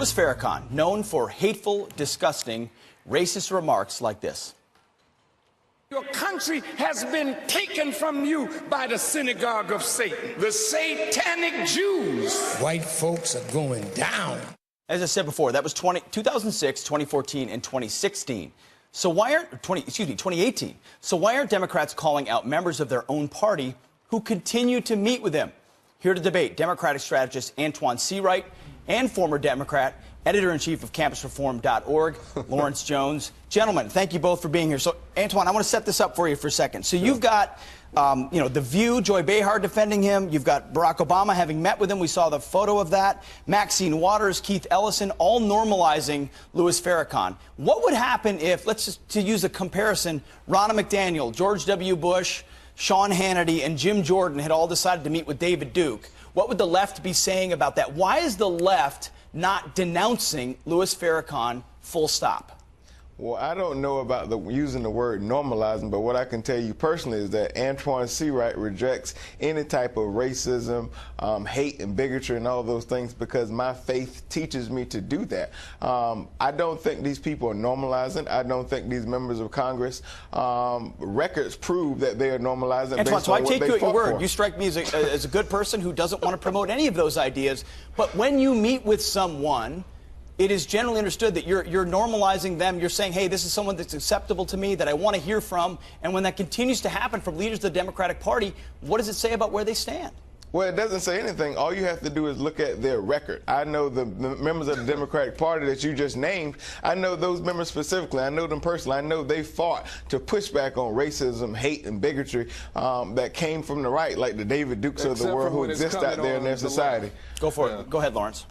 Louis Farrakhan, known for hateful, disgusting, racist remarks like this. Your country has been taken from you by the synagogue of Satan, the satanic Jews. White folks are going down. As I said before, that was 2006, 2014, and 2016. So why aren't 2018? So why aren't Democrats calling out members of their own party who continue to meet with him? Here to debate, Democratic strategist Antoine Seawright and former Democrat, editor-in-chief of CampusReform.org, Lawrence Jones. Gentlemen, thank you both for being here. So, Antoine, I want to set this up for you for a second. So you've got, The View, Joy Behar defending him. You've got Barack Obama having met with him. We saw the photo of that. Maxine Waters, Keith Ellison, all normalizing Louis Farrakhan. What would happen if, let's just to use a comparison, Ronna McDaniel, George W. Bush, Sean Hannity, and Jim Jordan had all decided to meet with David Duke? What would the left be saying about that? Why is the left not denouncing Louis Farrakhan full stop? Well, I don't know about using the word normalizing, but what I can tell you personally is that Antoine Seawright rejects any type of racism, hate and bigotry and all those things because my faith teaches me to do that. I don't think these people are normalizing. I don't think these members of Congress, records prove that they are normalizing. Antoine, so I take you at your word. For. You strike me as a good person who doesn't want to promote any of those ideas. But when you meet with someone, it is generally understood that you're normalizing them. You're saying, hey, this is someone that's acceptable to me, that I want to hear from. And when that continues to happen from leaders of the Democratic Party, what does it say about where they stand? Well, it doesn't say anything. All you have to do is look at their record. I know the members of the Democratic Party that you just named. I know those members specifically. I know them personally. I know they fought to push back on racism, hate, and bigotry that came from the right, like the David Dukes of the world who exist out there in their society. Go for it. Go ahead, Lawrence.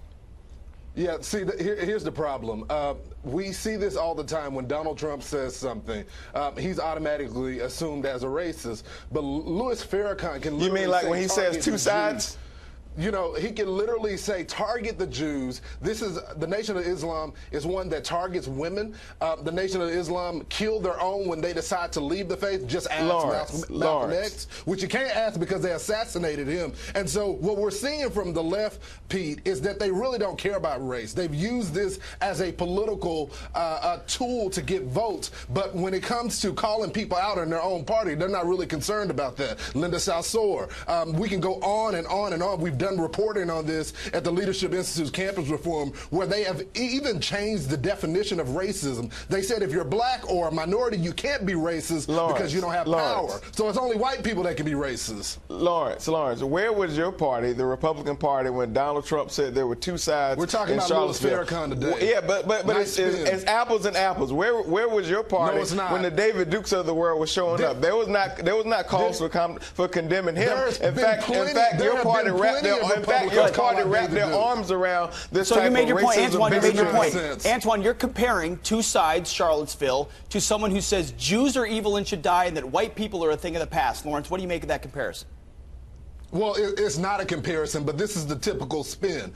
Yeah, see, here's the problem. We see this all the time when Donald Trump says something. He's automatically assumed as a racist. But Louis Farrakhan can literally You mean like say, when he says two sides? You know, he can literally say, target the Jews. This is, the Nation of Islam is one that targets women. The Nation of Islam killed their own when they decide to leave the faith. Just ask Malcolm X, which you can't ask because they assassinated him. And so what we're seeing from the left, Pete, is that they really don't care about race. They've used this as a political tool to get votes. But when it comes to calling people out in their own party, they're not really concerned about that. Linda Salsour. We can go on and on and on. We've done reporting on this at the Leadership Institute's Campus Reform, where they have even changed the definition of racism. They said if you're black or a minority, you can't be racist because you don't have power. So it's only white people that can be racist. Lawrence, where was your party, the Republican Party, when Donald Trump said there were two sides? We're talking in about Louis Farrakhan today. Yeah, but nice it's apples and apples. Where was your party when the David Dukes of the world was showing up? There was not calls for condemning him. In fact, your party wrapped their arms around this type of racism. So you made your point, Antoine. You made your point. Antoine, you're comparing two sides, Charlottesville, to someone who says Jews are evil and should die, and that white people are a thing of the past. Lawrence, what do you make of that comparison? Well, it's not a comparison, but this is the typical spin.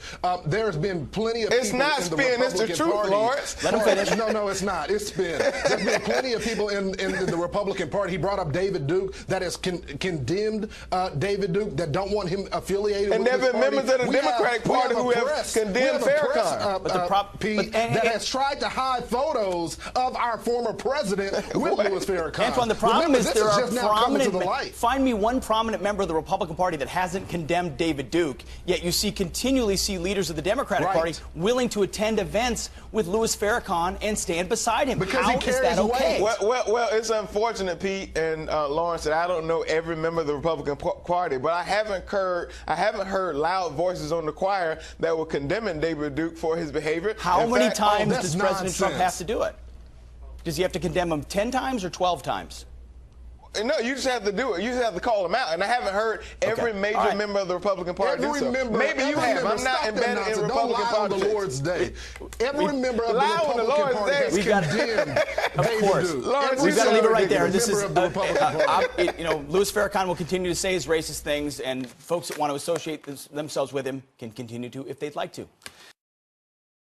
There's been plenty of people It's not in the spin, it's the Republican truth, Party. Lawrence. Let him finish. No, it's not. It's spin. There's been plenty of people in the Republican Party. He brought up David Duke that has condemned David Duke, that don't want him affiliated with this party. And there have been members of the Democratic Party who have condemned Farrakhan. That has tried to hide photos of our former president with Louis Farrakhan. Antoine, the problem is there are prominent. Find me one prominent member of the Republican Party that hasn't condemned David Duke, yet you continually see leaders of the Democratic Party willing to attend events with Louis Farrakhan and stand beside him. Because How is that okay? Well, it's unfortunate, Pete and Lawrence, that I don't know every member of the Republican Party, but I haven't heard loud voices on the choir that were condemning David Duke for his behavior. How many times does President Trump have to do it? Does he have to condemn him 10 times or 12 times? No, you just have to do it. You just have to call them out. And I haven't heard every major member of the Republican Party do so. Maybe you have. I'm not embedded in Republican politics. On the Lord's Day. Every member of the Republican Party has condemned David Duke. We've got to leave it right there. This is, Louis Farrakhan will continue to say his racist things, and folks that want to associate themselves with him can continue to if they'd like to.